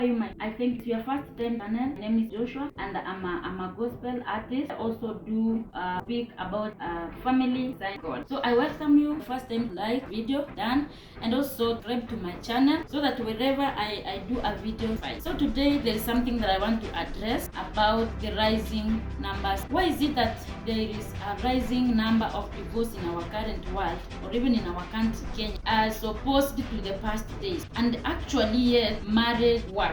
are you, I think it's your first time channel. My name is Joshua and I'm a gospel artist. I also do speak about family side God. So I welcome you first time like video done, and also subscribe to my channel so that wherever I do a video fight. So today there is something that I want to address about the rising numbers. Why is it that there is a rising number of divorce in our current world, or even in our country Kenya, as opposed to the past days? And actually, yes, marriage work.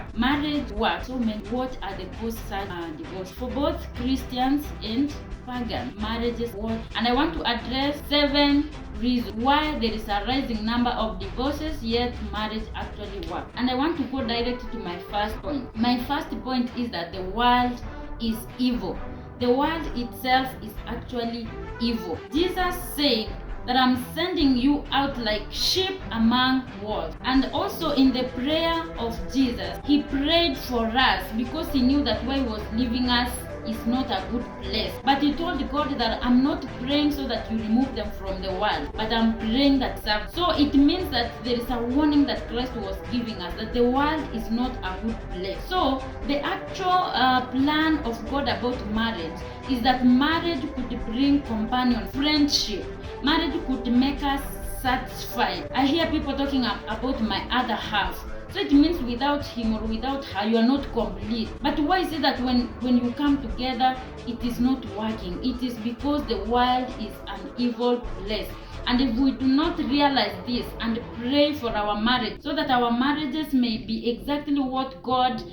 So what are the causes of divorce for both Christians and pagan marriages work? And I want to address 7 reasons why there is a rising number of divorces yet marriage actually works. And I want to go directly to my first point. My first point is that the world is evil. The world itself is actually evil. Jesus said that I'm sending you out like sheep among wolves. And also in the prayer of Jesus, he prayed for us because he knew that where he was leaving us is not a good place. But he told God that I'm not praying so that you remove them from the world, but I'm praying that serve. So it means that there is a warning that Christ was giving us, that the world is not a good place. So the actual plan of God about marriage is that marriage could bring companion, friendship. Marriage could make us satisfied. I hear people talking about my other half. So it means without him or without her, you are not complete. But why is it that when you come together, it is not working? It is because the world is an evil place. And if we do not realize this and pray for our marriage so that our marriages may be exactly what God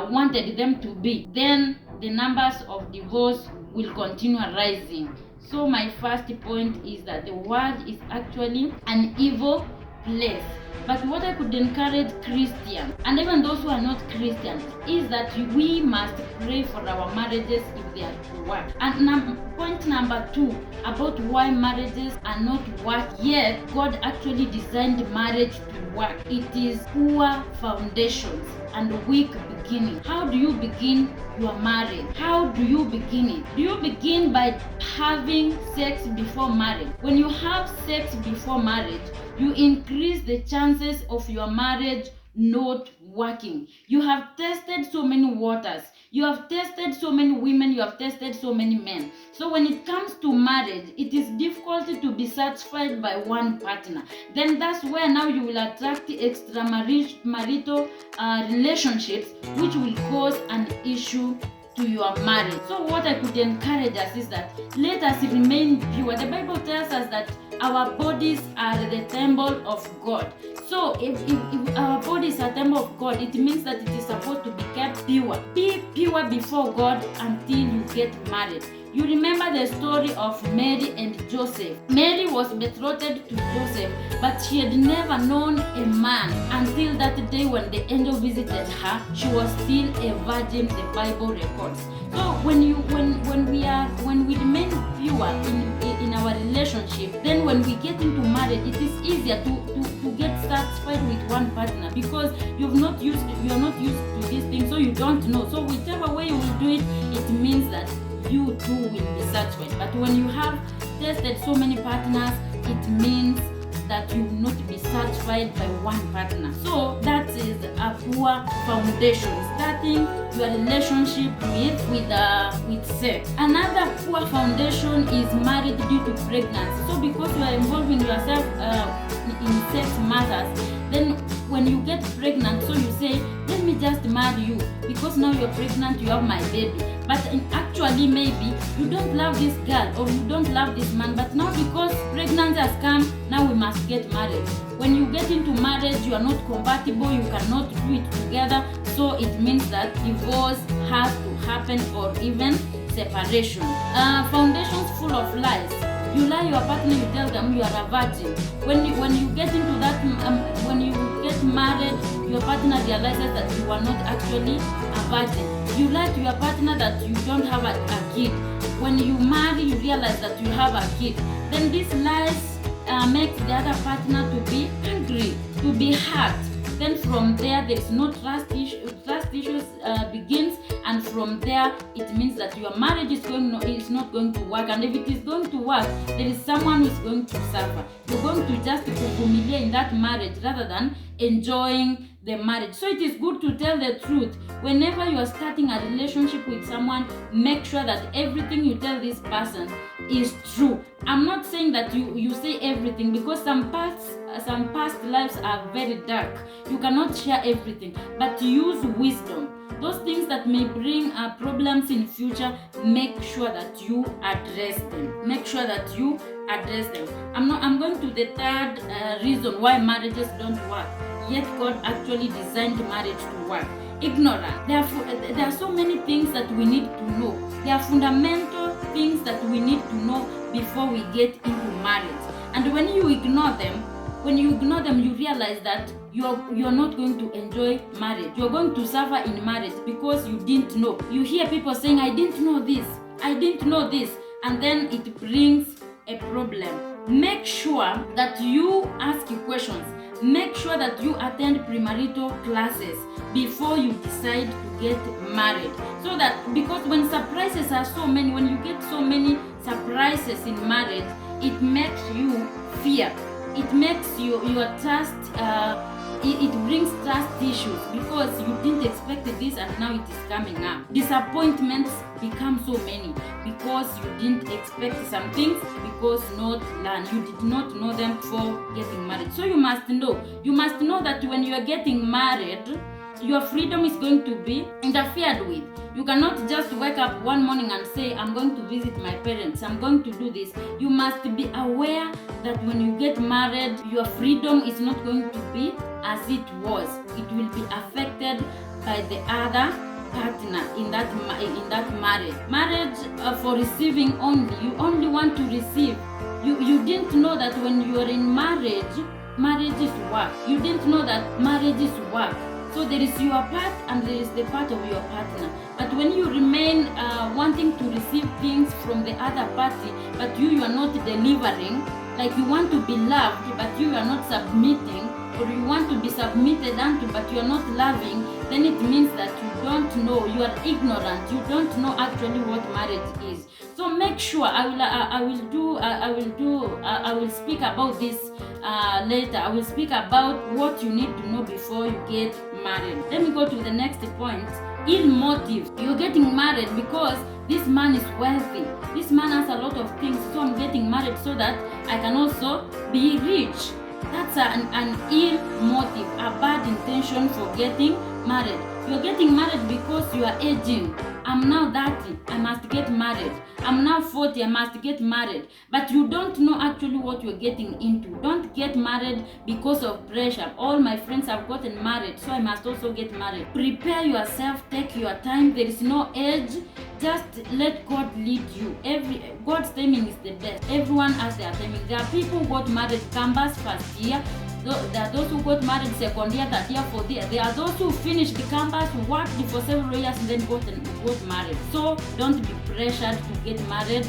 wanted them to be, then the numbers of divorce will continue rising. So my first point is that the world is actually an evil place. But what I could encourage Christians and even those who are not Christians is that we must pray for our marriages if they are to work. And point number 2 about why marriages are not work yet God actually designed marriage to work. It is poor foundations and weak beginning. How do you begin your marriage? How do you begin it? Do you begin by having sex before marriage? When you have sex before marriage, you increase the chances of your marriage not working. You have tested so many waters. You have tested so many women. You have tested so many men. So when it comes to marriage, it is difficult to be satisfied by one partner. Then that's where now you will attract extramarital relationships, which will cause an issue to your marriage. So what I could encourage us is that let us remain pure. The Bible tells us that our bodies are the temple of God. So if our body is a temple of God, it means that it is supposed to be kept pure. Be pure before God until you get married. You remember the story of Mary and Joseph. Mary was betrothed to Joseph, but she had never known a man until that day when the angel visited her. She was still a virgin, the Bible records. So when we remain pure in our relationship, then when we get into marriage, it is easier to get satisfied with one partner because you are not used to this thing, so you don't know. So whichever way you will do it, it means that you too will be satisfied. But when you have tested so many partners, it means that you will not be satisfied by one partner. So that is a poor foundation, starting your relationship with sex. Another poor foundation is marriage due to pregnancy. So because you are involving yourself in sex matters, then when you get pregnant, so you say, let me just marry you because now you're pregnant, you have my baby. But actually maybe you don't love this girl or you don't love this man, but now because pregnancy has come, now we must get married. When you get into marriage, you are not compatible, you cannot do it together, so it means that divorce has to happen or even separation. Foundations full of lies. You lie your partner, you tell them you are a virgin. When you get into that, when you get married, your partner realizes that you are not actually a virgin. You lie to your partner that you don't have a kid. When you marry, you realize that you have a kid. Then these lies make the other partner to be angry, to be hurt. Then from there is no trust issues begins, and from there it means that your marriage is not going to work. And if it is going to work, there is someone who is going to suffer. You're going to just humiliate in that marriage rather than enjoying the marriage. So it is good to tell the truth. Whenever you are starting a relationship with someone, make sure that everything you tell this person is true. I'm not saying that you say everything, because some past lives are very dark. You cannot share everything, but use wisdom. Those things that may bring problems in future, make sure that you address them. Make sure that you address them. I'm going to the third reason why marriages don't work, yet God actually designed marriage to work. Ignorance. There are so many things that we need to know. There are fundamental things that we need to know before we get into marriage. And when you ignore them, you realize that you're not going to enjoy marriage. You're going to suffer in marriage because you didn't know. You hear people saying, I didn't know this, and then it brings a problem. Make sure that you ask questions. Make sure that you attend premarital classes before you decide to get married. So that, because when surprises are so many, when you get so many surprises in marriage, it makes you fear. It makes your trust, it brings trust issues, because you didn't expect this and now it is coming up. Disappointments become so many because you didn't expect some things, because not learn. You did not know them before getting married. So you must know that when you are getting married, your freedom is going to be interfered with. You cannot just wake up one morning and say, I'm going to visit my parents, I'm going to do this. You must be aware that when you get married, your freedom is not going to be as it was. It will be affected by the other partner in that marriage. Marriage for receiving only. You only want to receive. You didn't know that when you are in marriage is work. You didn't know that marriage is work. So there is your part and there is the part of your partner. But when you remain wanting to receive things from the other party, but you are not delivering, like you want to be loved, but you are not submitting, or you want to be submitted unto, but you are not loving, then it means that you don't know, you are ignorant, you don't know actually what marriage is. So make sure, I will speak about this later. I will speak about what you need to know before you get married. Let me go to the next point. Ill motive. You're getting married because this man is wealthy. This man has a lot of things, so I'm getting married so that I can also be rich. That's an ill motive, a bad intention for getting married. You're getting married because you are aging. I'm now 30, I must get married. I'm now 40, I must get married. But you don't know actually what you're getting into. Don't get married because of pressure. All my friends have gotten married, so I must also get married. Prepare yourself, take your time. There is no age. Just let God lead you. God's timing is the best. Everyone has their timing. There are people who got married campus first year. There are those who got married second year, third year, fourth year. There are those who finished the campus, worked for several years, and then got married. So don't be pressured to get married.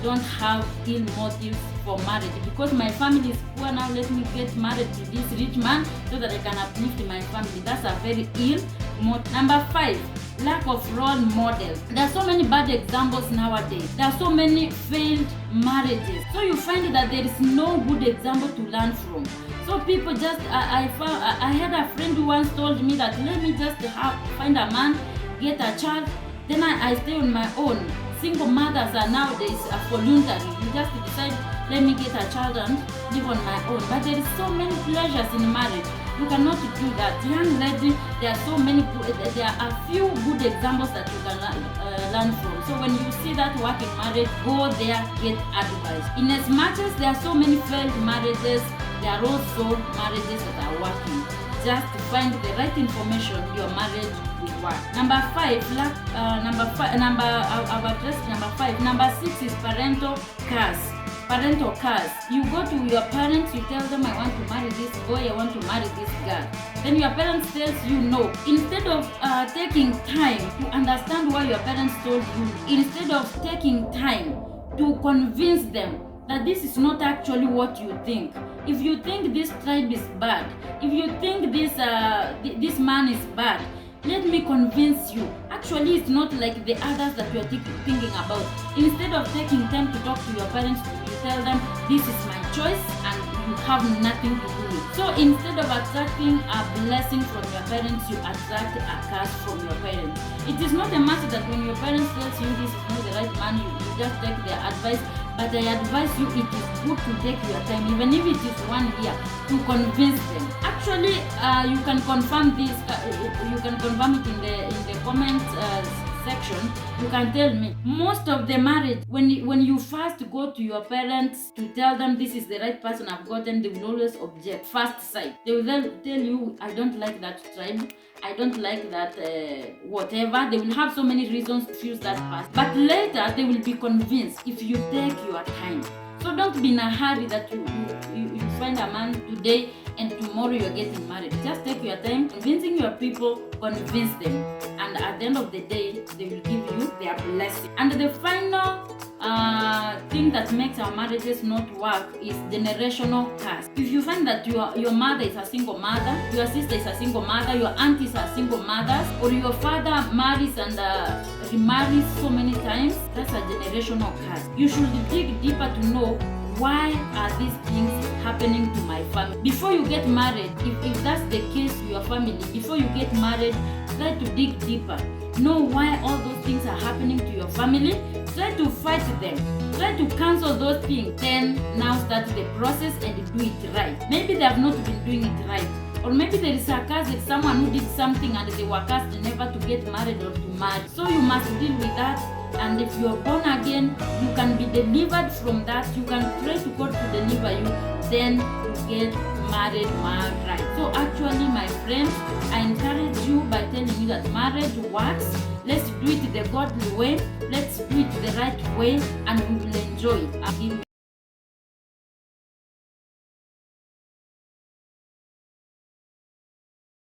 Don't have ill motives for marriage. Because my family is poor now, let me get married to this rich man so that I can uplift my family. That's a very ill motive. Number 5, lack of role models. There are so many bad examples nowadays. There are so many failed marriages. So you find that there is no good example to learn from. So people just, I had a friend who once told me that let me just find a man, get a child, then I stay on my own. Single mothers are nowadays voluntary. You just decide, let me get a child and live on my own. But there is so many pleasures in marriage. You cannot do that. Young lady, there are a few good examples that you can learn from. So when you see that work in marriage, go there, get advice. In as much as there are so many failed marriages, there are also marriages that are working. Just to find the right information, your marriage will work. Number 5, I've addressed number 5. Number 6 is parental curse. Parental curse. You go to your parents, you tell them, I want to marry this boy, I want to marry this girl. Then your parents tells you no. Instead of taking time to understand why your parents told you, instead of taking time to convince them that this is not actually what you think. If you think this tribe is bad, if you think this man is bad, let me convince you. Actually, it's not like the others that you are thinking about. Instead of taking time to talk to your parents, you tell them, this is my choice and you have nothing to do with it. So instead of attracting a blessing from your parents, you attract a curse from your parents. It is not a matter that when your parents tell you this is not the right man, you just take their advice. But I advise you, it is good to take your time, even if it is 1 year, to convince them. Actually, you can confirm this. You can confirm it in the comment section. You can tell me, most of the marriage, when you first go to your parents to tell them this is the right person I've gotten, they will always object. First sight, they will then tell you, I don't like that tribe, I don't like that whatever. They will have so many reasons to choose that person, but later they will be convinced if you take your time. So don't be in a hurry that you find a man today and tomorrow you're getting married. Just take your time, convincing your people, convince them, and at the end of the day, they will give you their blessing. And the final thing that makes our marriages not work is generational curse. If you find that your mother is a single mother, your sister is a single mother, your aunties are single mothers, or your father marries and remarries so many times, that's a generational curse. You should dig deeper to know, why are these things happening to my family? Before you get married, if that's the case to your family, before you get married, try to dig deeper. Know why all those things are happening to your family. Try to fight them. Try to cancel those things. Then now start the process and do it right. Maybe they have not been doing it right. Or maybe there is a curse with someone who did something and they were cursed never to get married or to marry. So you must deal with that. And if you're born again, you can be delivered from that. You can pray to God to deliver you. Then you get married right. So actually, my friends, I encourage you by telling you that marriage works. Let's do it the godly way. Let's do it the right way, and we will enjoy it.